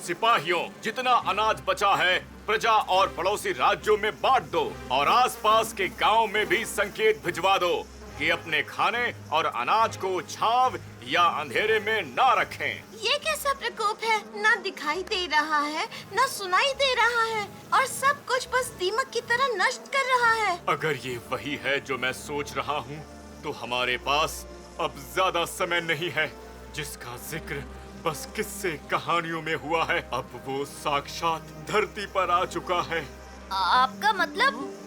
सिपाहियों, जितना अनाज बचा है प्रजा और पड़ोसी राज्यों में बांट दो और आसपास के गांव में भी संकेत भिजवा दो कि अपने खाने और अनाज को छाव या अंधेरे में ना रखें। ये कैसा प्रकोप है? ना दिखाई दे रहा है, ना सुनाई दे रहा है और सब कुछ बस दीमक की तरह नष्ट कर रहा है। अगर ये वही है जो मैं सोच रहा हूँ, तो हमारे पास अब ज्यादा समय नहीं है, जिसका जिक्र बस किस्से कहानियों में हुआ है। अब वो साक्षात धरती पर आ चुका है। आपका मतलब?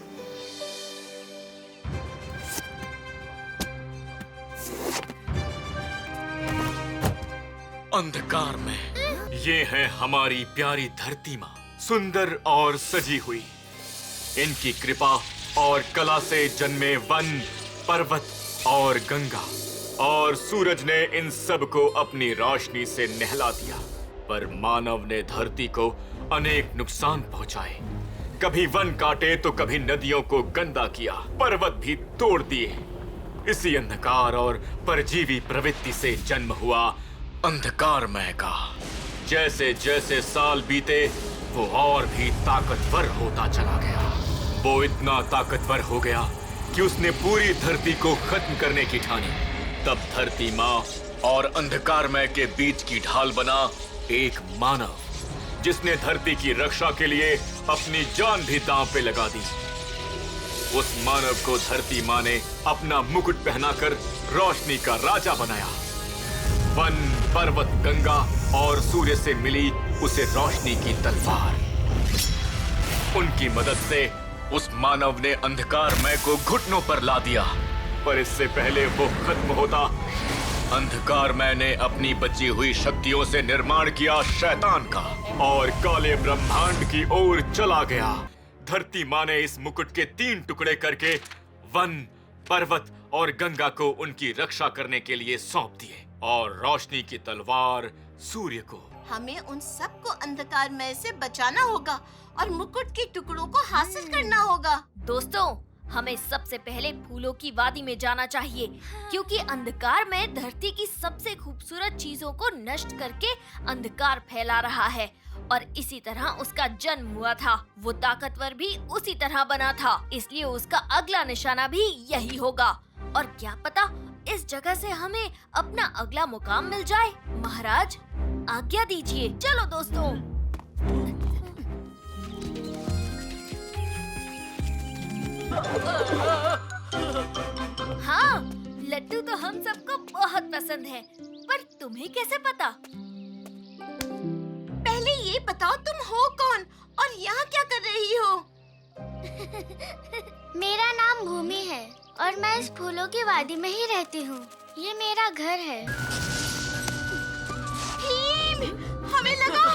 अंधकार में ये है हमारी प्यारी धरती माँ, सुंदर और सजी हुई। इनकी कृपा और कला से जन्मे वन, पर्वत और गंगा और सूरज ने इन सब को अपनी रोशनी से नहला दिया। पर मानव ने धरती को अनेक नुकसान पहुंचाए। कभी वन काटे तो कभी नदियों को गंदा किया, पर्वत भी तोड़ दिए। इसी अंधकार और परजीवी प्रवृत्ति से जन्म हुआ अंधकारमय का। जैसे जैसे साल बीते वो और भी ताकतवर होता चला गया। वो इतना ताकतवर हो गया कि उसने पूरी धरती को खत्म करने की ठानी। तब धरती माँ और अंधकारमय के बीच की ढाल बना एक मानव, जिसने धरती की रक्षा के लिए अपनी जान भी दांव पे लगा दी। उस मानव को धरती माँ ने अपना मुकुट पहनाकर रोशनी का राजा बनाया। वन, पर्वत, गंगा और सूर्य से मिली उसे रोशनी की तलवार। उनकी मदद से उस मानव ने अंधकारमय को घुटनों पर ला दिया। पर इससे पहले वो खत्म होता, अंधकारमय ने अपनी बची हुई शक्तियों से निर्माण किया शैतान का और काले ब्रह्मांड की ओर चला गया। धरती माँ ने इस मुकुट के 3 टुकड़े करके वन, पर्वत और गंगा को उनकी रक्षा करने के लिए सौंप दिए और रोशनी की तलवार सूर्य को। हमें उन सबको अंधकारमय से बचाना होगा और मुकुट के टुकड़ों को हासिल करना होगा। दोस्तों, हमें सबसे पहले फूलों की वादी में जाना चाहिए, क्योंकि अंधकार में धरती की सबसे खूबसूरत चीजों को नष्ट करके अंधकार फैला रहा है और इसी तरह उसका जन्म हुआ था। वो ताकतवर भी उसी तरह बना था, इसलिए उसका अगला निशाना भी यही होगा। और क्या पता इस जगह से हमें अपना अगला मुकाम मिल जाए। महाराज, आज्ञा दीजिए। चलो दोस्तों। हाँ, लड्डू तो हम सबको बहुत पसंद है, पर तुम्हें कैसे पता? पहले ये बताओ तुम हो कौन और यहाँ क्या कर रही हो? मेरा नाम भूमि है और मैं इस फूलों की वादी में ही रहती हूँ। ये मेरा घर है। भीम, हमें लगा।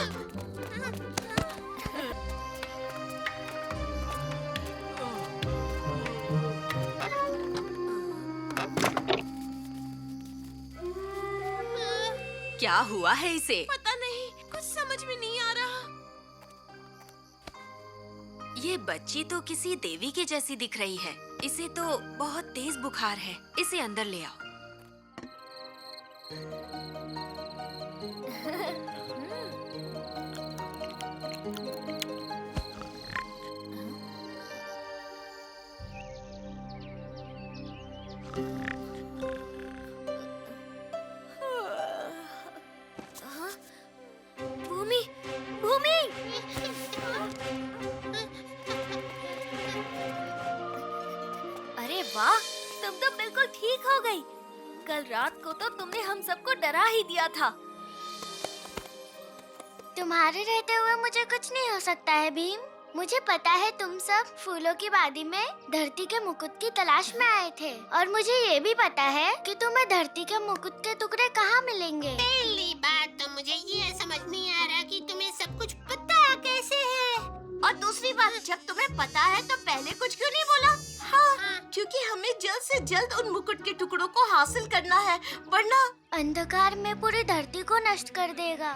क्या हुआ है इसे? पता नहीं, कुछ समझ में नहीं आ रहा। ये बच्ची तो किसी देवी के जैसी दिख रही है। इसे तो बहुत तेज बुखार है। इसे अंदर ले आओ। भूमि, भूमि! अरे वाह, तुम तो बिल्कुल ठीक हो गई। कल रात को तो तुमने हम सबको डरा ही दिया था। तुम्हारे रहते हुए मुझे कुछ नहीं हो सकता है भीम। मुझे पता है तुम सब फूलों की वादी में धरती के मुकुट की तलाश में आए थे और मुझे ये भी पता है कि तुम्हें धरती के मुकुट के टुकड़े कहाँ मिलेंगे। पहली बात तो मुझे ये समझ नहीं आ रहा कि तुम्हें सब कुछ पता कैसे है, और दूसरी बात, जब तुम्हें पता है तो पहले कुछ क्यों नहीं बोला? हाँ, क्योंकि हमें जल्द से जल्द उन मुकुट के टुकड़ों को हासिल करना है, वरना अंधकार में पूरी धरती को नष्ट कर देगा।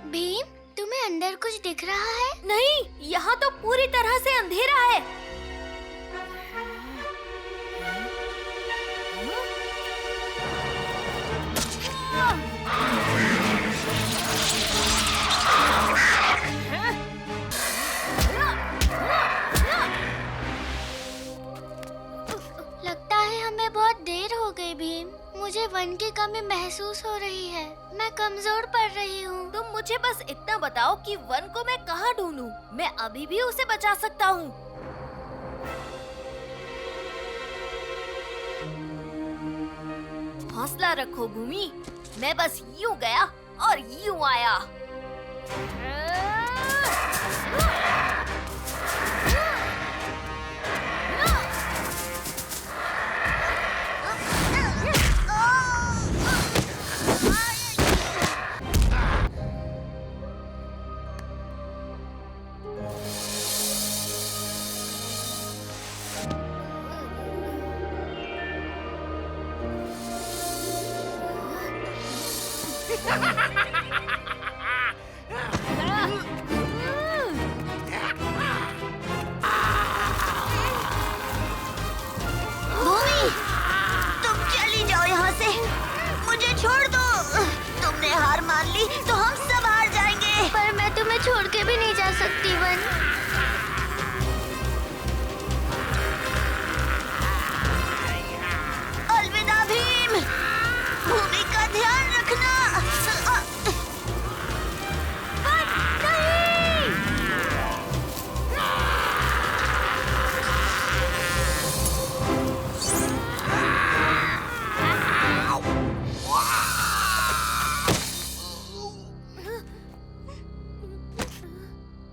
भीम, तुम्हें अंदर कुछ दिख रहा है? नहीं, यहाँ तो पूरी तरह से अंधेरा है। कमी महसूस हो रही है। मैं कमजोर पड़ रही हूँ। तुम मुझे बस इतना बताओ कि वन को मैं कहाँ ढूंढूं? मैं अभी भी उसे बचा सकता हूँ। हौसला रखो भूमि, मैं बस यूं गया और यूं आया। भूमि, तुम चली जाओ यहाँ से। मुझे छोड़ दो। तुमने हार मान ली तो हम सब हार जाएंगे। पर मैं तुम्हें छोड़ के भी नहीं जा सकती वन। अलविदा भीम। भूमि का ध्यान रखना।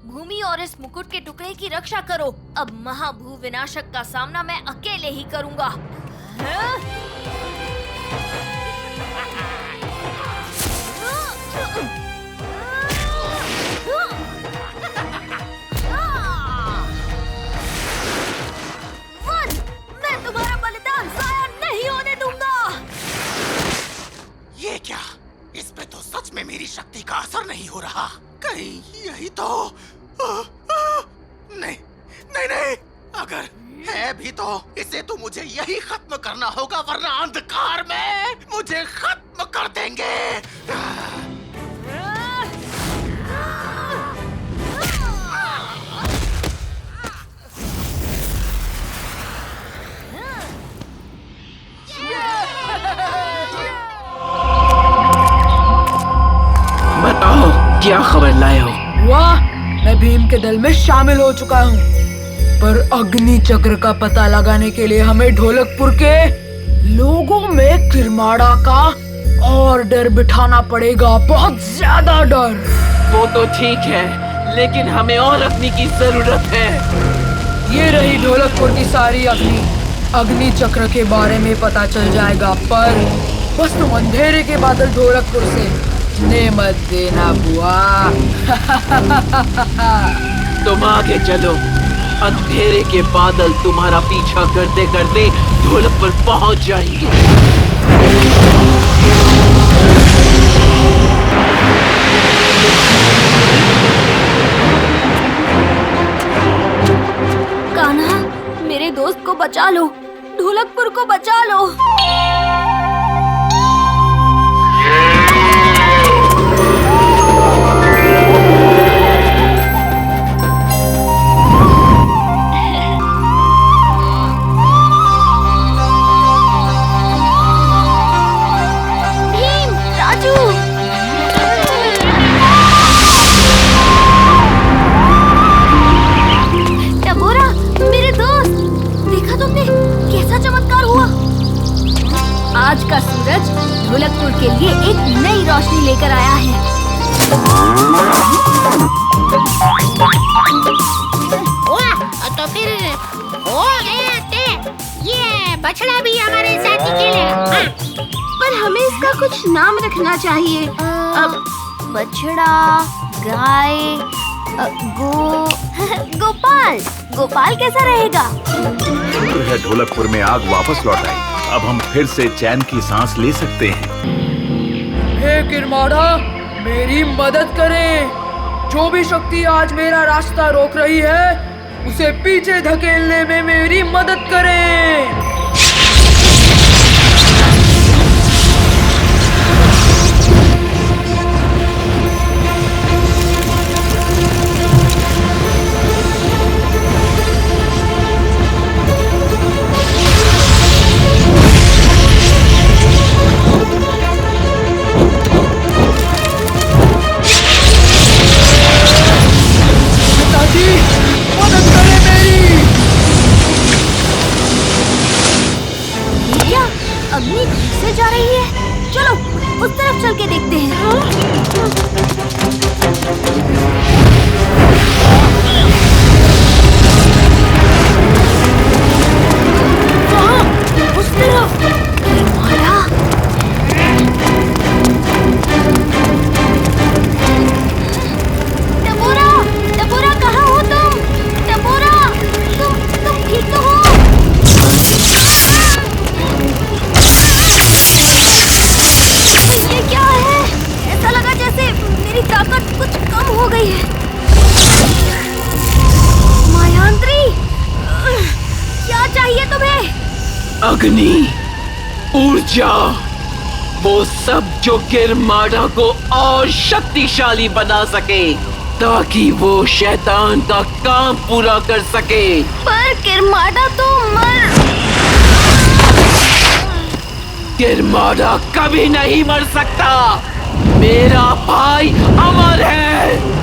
भूमि और इस मुकुट के टुकड़े की रक्षा करो। अब महाभू विनाशक का सामना मैं अकेले ही करूंगा। वन, मैं तुम्हारा बलिदान जाया नहीं होने दूंगा। ये क्या? इस पे तो सच में मेरी शक्ति का असर नहीं हो रहा। कहीं यही तो नहीं नहीं नहीं, अगर है भी तो इसे तो मुझे यही खत्म करना होगा, वरना अंधकार में मुझे खत्म कर देंगे। बताओ क्या खबर लाए हो? वाह, मैं भीम के दल में शामिल हो चुका हूँ, पर अग्नि चक्र का पता लगाने के लिए हमें ढोलकपुर के लोगों में किरमाड़ा का और डर बिठाना पड़ेगा, बहुत ज्यादा डर। वो तो ठीक है, लेकिन हमें और अग्नि की जरूरत है। ये रही ढोलकपुर की सारी अग्नि। अग्नि चक्र के बारे में पता चल जाएगा, पर बस तुम अंधेरे के बादल ढोलकपुर से ने मत देना बुआ। तुम आगे चलो, अंधेरे के बादल तुम्हारा पीछा करते करते ढोलकपुर पहुंच जाएंगे। कान्हा, मेरे दोस्त को बचा लो, ढोलकपुर को बचा लो। आज का सूरज ढोलकपुर के लिए एक नई रोशनी लेकर आया है। तो फिर हो गया ते। ये बछड़ा भी हमारे साथ ही खेलेगा। पर हमें इसका कुछ नाम रखना चाहिए। अब बछड़ा, गाय, गोपाल। गोपाल कैसा रहेगा? शुक्र है ढोलकपुर में आग वापस लौट आई। अब हम फिर से चैन की सांस ले सकते हैं। हे किरमाड़ा, मेरी मदद करें। जो भी शक्ति आज मेरा रास्ता रोक रही है, उसे पीछे धकेलने में मेरी मदद करें। अग्नि, ऊर्जा, वो सब जो किरमाड़ा को और शक्तिशाली बना सके ताकि वो शैतान का काम पूरा कर सके। पर किरमाड़ा तो किरमाड़ा कभी नहीं मर सकता। मेरा भाई अमर है।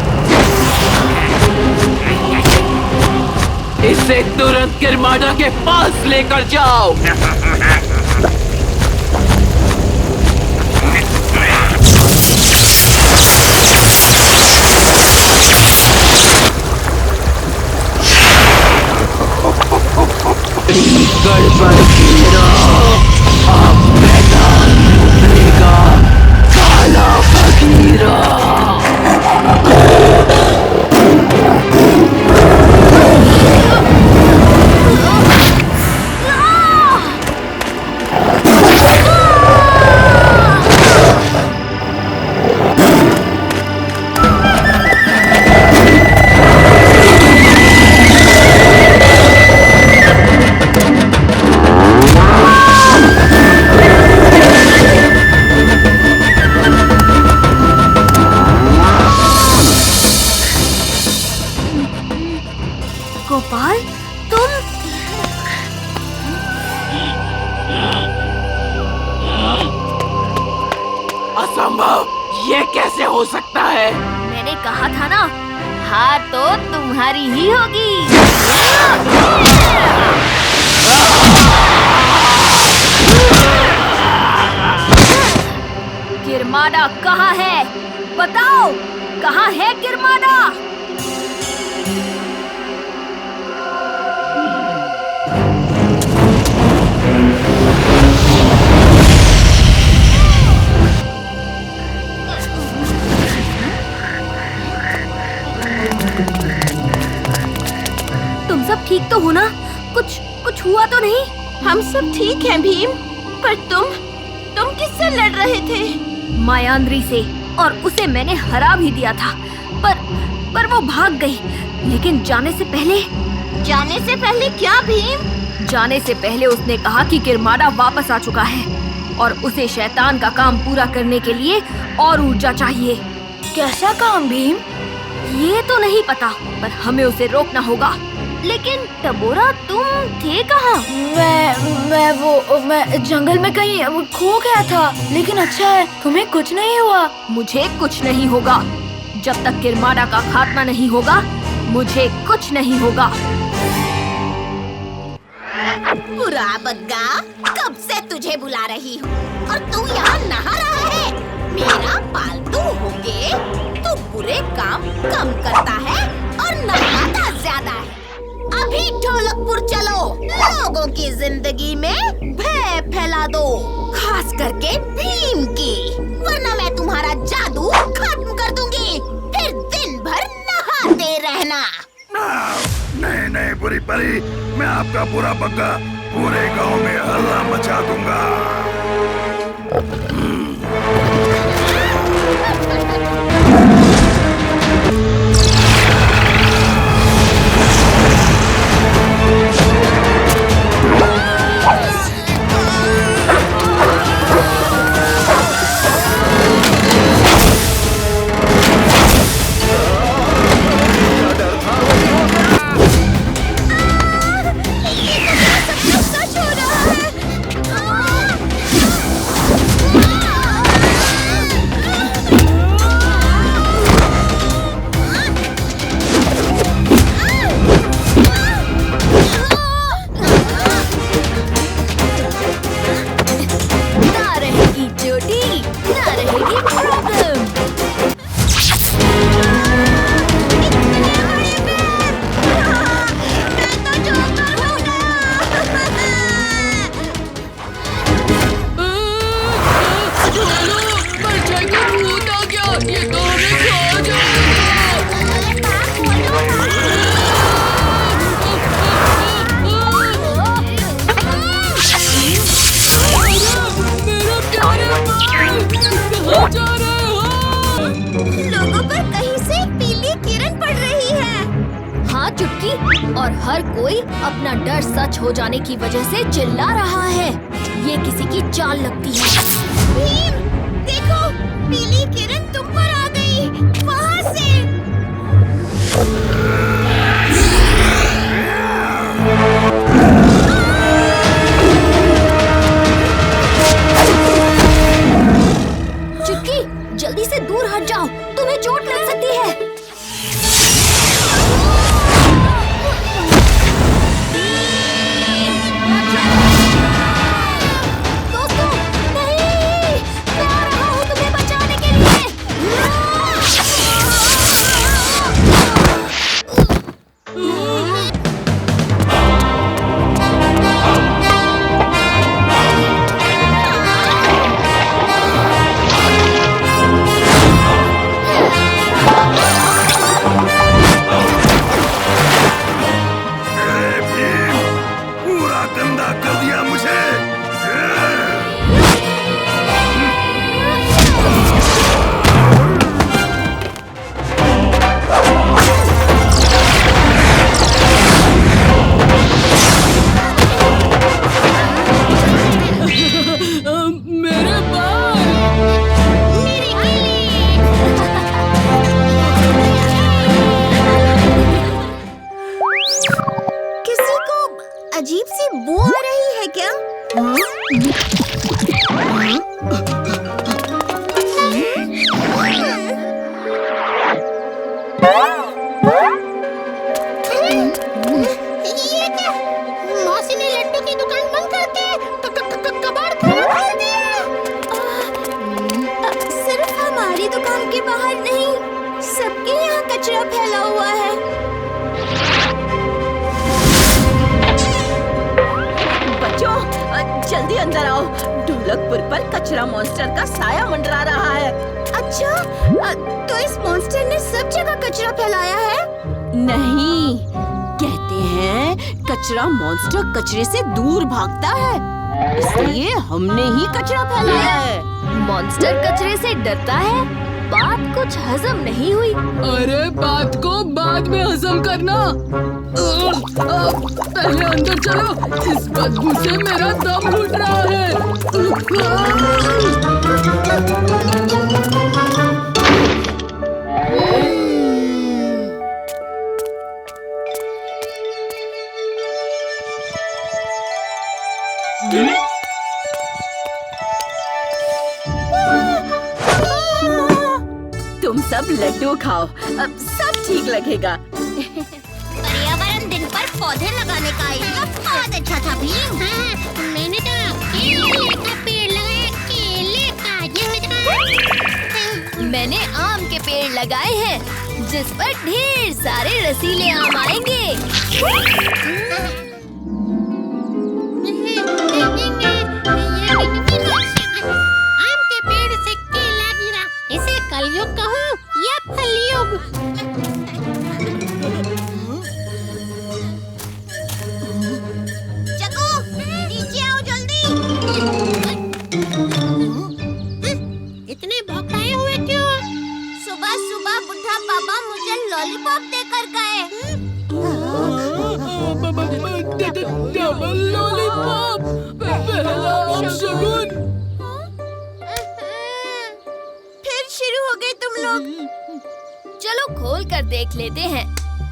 इसे तुरंत किरमाड़ा के पास लेकर जाओ। गड़बड़ कीड़ा, अब मैदान में उतरेगा काला फकीरा। गोपाल, तुम असंभव, ये कैसे हो सकता है? मैंने कहा था ना, हार तो तुम्हारी ही होगी। किरमाड़ा कहाँ है? बताओ, कहाँ है किरमाड़ा? तुम सब ठीक तो हो ना? कुछ हुआ तो नहीं? हम सब ठीक हैं भीम, पर तुम किससे लड़ रहे थे? मायांद्री से, और उसे मैंने हरा भी दिया था, पर वो भाग गई। लेकिन जाने से पहले क्या भीम? जाने से पहले उसने कहा कि किरमाड़ा वापस आ चुका है और उसे शैतान का काम पूरा करने के लिए और ऊर्जा चाहिए। कैसा काम भीम? ये तो नहीं पता, पर हमें उसे रोकना होगा। लेकिन टबोरा, तुम थे कहाँ? मैं जंगल में कहीं खो गया था, लेकिन अच्छा है तुम्हें कुछ नहीं हुआ। मुझे कुछ नहीं होगा। जब तक किरमाड़ा का खात्मा नहीं होगा, मुझे कुछ नहीं होगा। बुरा बग्गा, कब से तुझे बुला रही हूँ और तू यहाँ नहा रहा है। मेरा पालतू होके तू बुरे काम कम करता है और नहाता ज्यादा है। अभी ढोलकपुर चलो, लोगों की जिंदगी में भय फैला दो, खास करके भीम की, वरना मैं तुम्हारा जादू खत्म कर दूंगी। फिर दिन भर नहाते रहना। नहीं बुरी परी, मैं आपका बुरा बग्गा पूरे गांव में हल्ला मचा दूंगा। और हर कोई अपना डर सच हो जाने की वजह से चिल्ला रहा है। ये किसी की चाल लगती है। भीम, देखो, पीली किरण तुम पर आ गई, वहाँ से। चिक्की, जल्दी से दूर हट जाओ, तुम्हें चोट लग सकती है। दोस्तों, नहीं, मैं आ रहा हूँ तुम्हें बचाने के लिए। अरे भीम, पूरा गंदा कर दिया मुझे। मेरे बाल। मेरी गिली। किसी को अजीब सी बू आ रही है क्या? ये क्या? मौसी ने लड्डू की दुकान बंद करके कबाड़ खड़ा कर दिया। सिर्फ हमारी दुकान के बाहर नहीं, सबके यहाँ कचरा फैला हुआ है। बच्चों, जल्दी अंदर आओ। ढोलकपुर पर कचरा मॉन्स्टर का साया मंडरा रहा है। अच्छा, तो इस मॉन्स्टर ने सब जगह कचरा फैलाया है? नहीं, कहते हैं कचरा मॉन्स्टर कचरे से दूर भागता है, इसलिए हमने ही कचरा फैलाया है। मॉन्स्टर कचरे से डरता है? बात कुछ हजम नहीं हुई। अरे बात को बाद में हजम करना। पहले अंदर चलो, इस बदबू से मेरा दम घुट रहा है। तुम सब लड्डू खाओ, अब सब ठीक लगेगा। पर्यावरण दिन पर पौधे लगाने का आइडिया बहुत अच्छा था भीम। मैंने तो केले का पेड़ लगाया, केले का। मैंने आम के पेड़ लगाए हैं, जिस पर ढेर सारे रसीले आम आएंगे। आम के पेड़ से केला गिरा, इसे कलयुग कहूँ या फलयुग? चको, नीचे आओ जल्दी। इतने भौंकाए हुए क्यों? सुबह सुबह बुढ़ा बाबा मुझे लॉलीपॉप देकर गए। डबल लॉलीपॉप, पहला शगुन। फिर शुरू हो गए तुम लोग। चलो खोल कर देख लेते हैं।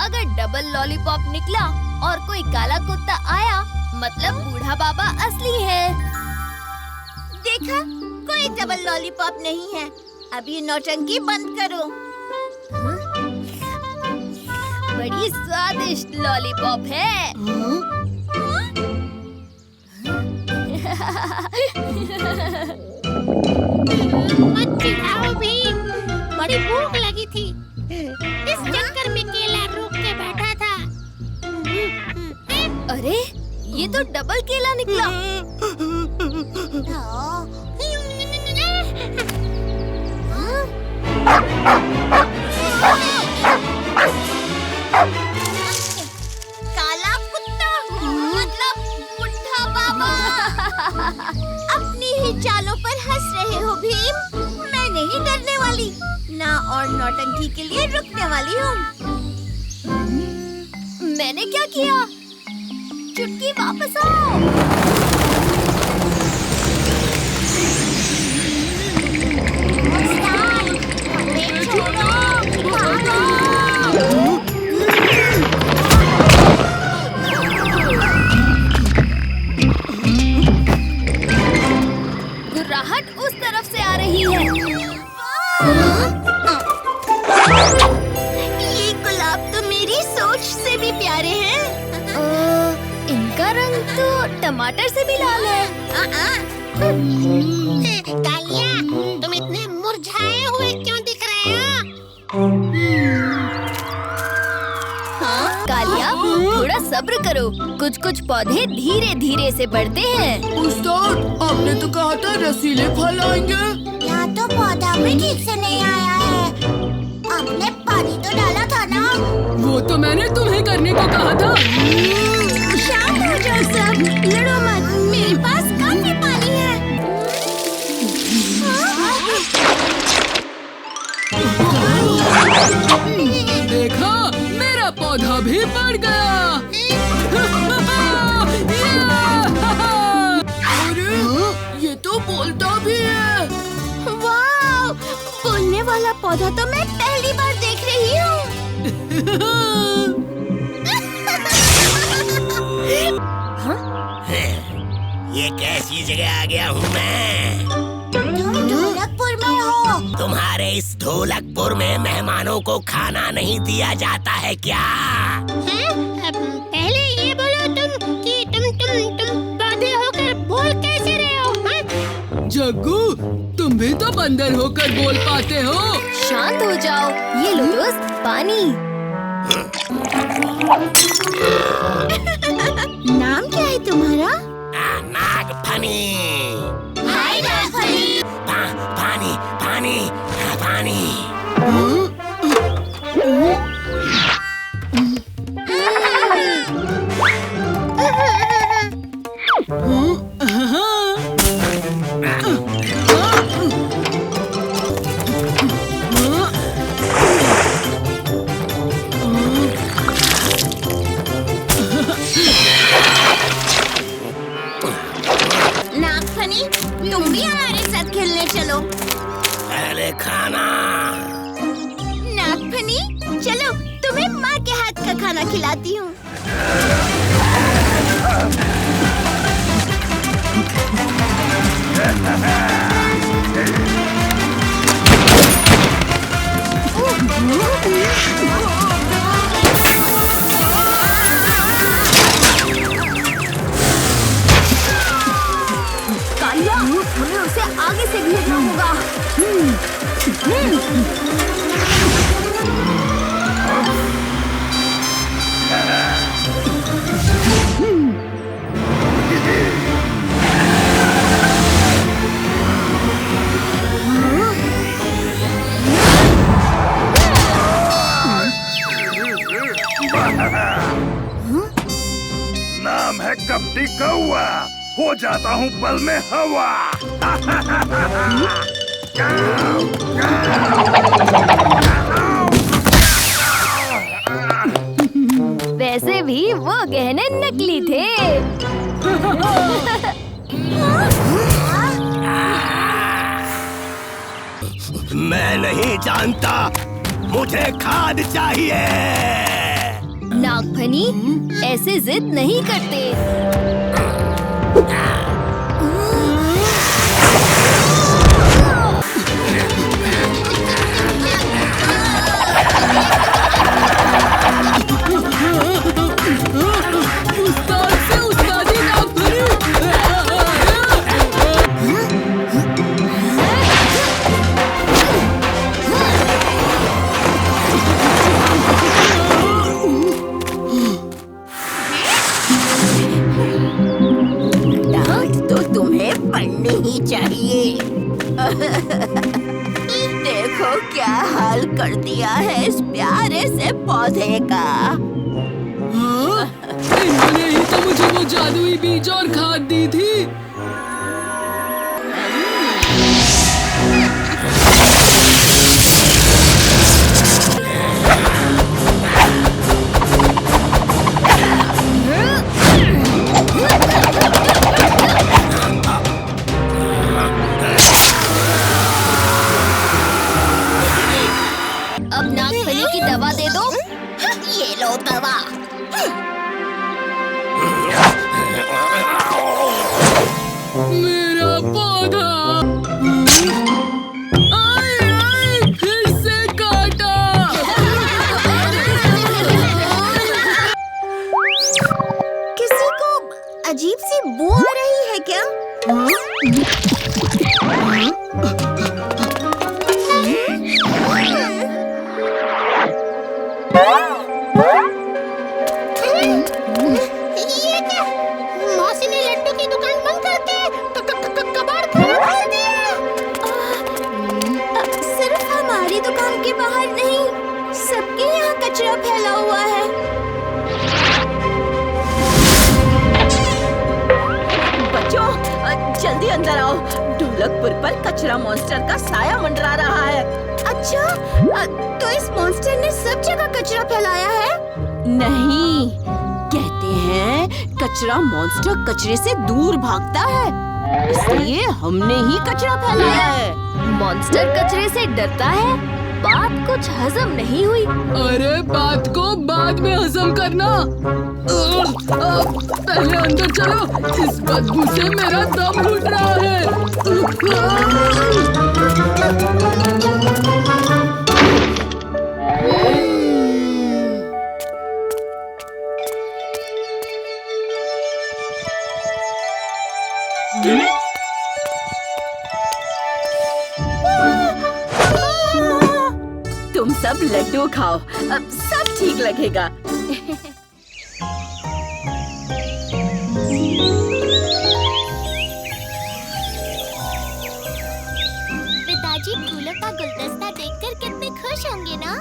अगर डबल लॉलीपॉप निकला और कोई काला कुत्ता आया, मतलब बूढ़ा बाबा असली है। देखा, कोई डबल लॉलीपॉप नहीं है। अब ये नौटंकी बंद करो। बड़ी स्वादिष्ट लॉलीपॉप है। मत चिढ़ाओ भीम, बड़ी भूख लगी थी, इस चक्कर में केला रोक के बैठा था। अरे, ये तो डबल केला निकला। काला कुत्ता, मतलब बुढ़ा बाबा। अपनी ही चालों पर हंस रहे हो भीम। मैं नहीं डरने वाली, ना और नौटंकी के लिए रुकने वाली हूँ। मैंने ये क्या किया? चुटकी वापस आओ। गुर्राहट उस तरफ से आ रही है। ये गुलाब तो मेरी सोच से भी प्यारे हैं। इनका रंग तो टमाटर से भी लाल है। कालिया, तुम इतने मुरझाए हुए क्यों दिख रहे हो? कालिया, थोड़ा सब्र करो। कुछ कुछ पौधे धीरे धीरे से बढ़ते हैं। उस्ताद, आपने तो कहा था रसीले फल आएंगे। यहाँ तो पौधा भी ठीक से नहीं आया है। आपने पानी तो डाला था ना? वो तो मैंने तुम्हें करने को कहा था। शांत हो जाओ सब, लड़ो मत। मेरे पास काफी पानी है। देखा, मेरा पौधा भी बढ़ गया। अरे, ये तो बोलता भी है। वाह, बोलने वाला पौधा तो मैं पहली बार देख रही हूँ। ये कैसी जगह आ गया हूँ मैं? तुम ढोलकपुर में हो। तुम्हारे इस ढोलकपुर में मेहमानों को खाना नहीं दिया जाता है क्या? पहले ये बोलो तुम कि तुम पौधे होकर बोल कैसे रहे हो? जग्गू, तुम भी तो बंदर होकर बोल पाते हो। शांत हो जाओ। ये लो दोस्त, पानी। नाम क्या है तुम्हारा? नागफनी। हाय नागफनी। पानी पानी पानी। नागफनी, तुम भी हमारे साथ खेलने चलो। पहले खाना। नागफनी, चलो तुम्हें माँ के हाथ का खाना खिलाती हूँ। कालिया, हमें उसे आगे से घेरना होगा। नाम है कपटी कौआ, हो जाता हूँ पल में हवा। वैसे भी वो गहने नकली थे। मैं नहीं जानता, मुझे खाद चाहिए। नागफनी, ऐसे जिद नहीं करते। उस्ताद से उस्तादी नागफनी। डांट तो तुम्हें पड़नी ही चाहिए। देखो क्या हाल कर दिया है इस प्यारे से पौधे का। हाँ? इन्होंने ही तो मुझे वो जादुई बीज और खाद दी थी। लो तवा। मेरा पौधा आए आए फिर से काटा। किसी को अजीब सी बू आ रही है क्या? ये क्या? मौसी ने लड्डू की दुकान बंद करके कबाड़ खोल दिया। सिर्फ हमारी दुकान के बाहर नहीं, सबके यहाँ कचरा फैला हुआ है। बच्चों जल्दी अंदर आओ, ढोलकपुर पर कचरा मॉन्स्टर का साया मंडरा रहा है। अच्छा, तो इस मॉन्स्टर ने सब जगह कचरा फैलाया है? नहीं, कहते हैं कचरा मॉन्स्टर कचरे से दूर भागता है, इसलिए हमने ही कचरा फैलाया है। मॉन्स्टर कचरे से डरता है? बात कुछ हजम नहीं हुई। अरे बात को बाद में हजम करना। पहले अंदर चलो, इस बदबू से मेरा दम घुट रहा है। तुम सब लड्डू खाओ, अब सब ठीक लगेगा। पिताजी फूलों का गुलदस्ता देखकर कितने खुश होंगे ना?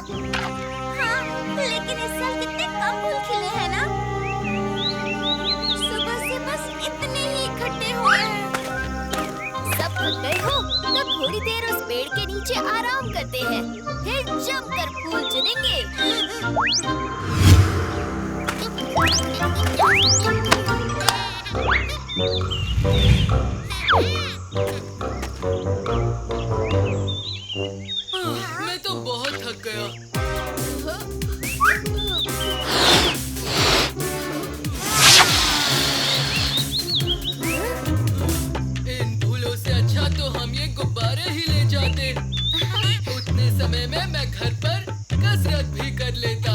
हाँ, लेकिन इस साल कितने कम फूल खिले हैं ना? सुबह से बस इतने ही इकट्ठे हुए हैं। सब थक गए हो तो थोड़ी देर उस पेड़ के नीचे आराम करते हैं, फिर जमकर फूल चुनेंगे। मैं तो बहुत थक गया। इन फूलों से अच्छा तो हम ये गुब्बारे ही ले जाते। उतने समय में मैं घर पर कसरत भी कर लेता।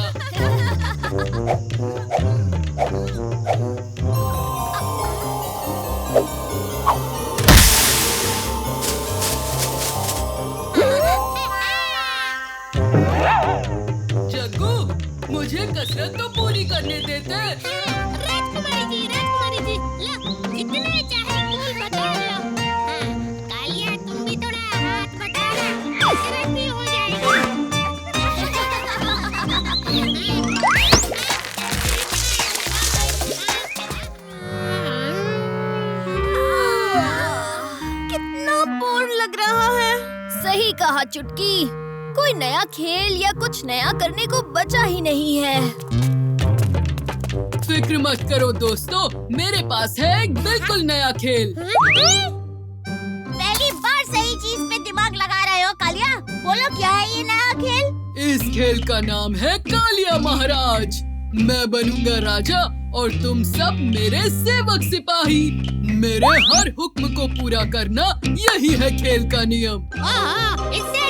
जग्गू, मुझे कसरत तो पूरी करने देते। राजकुमारी जी, लो, जितने चाहे फूल बता लो। हाँ, कालिया तुम भी थोड़ा हाथ बटाना, कसरत भी हो कितना बोर लग रहा है। सही कहा चुटकी, कोई नया खेल या कुछ नया करने को बचा ही नहीं है। फिक्र मत करो दोस्तों, मेरे पास है एक बिल्कुल नया खेल। पहली बार सही चीज पे दिमाग लगा रहे हो कालिया। बोलो क्या है ये नया खेल? इस खेल का नाम है कालिया महाराज। मैं बनूंगा राजा और तुम सब मेरे सेवक सिपाही। मेरे हर हुक्म को पूरा करना यही है खेल का नियम। इससे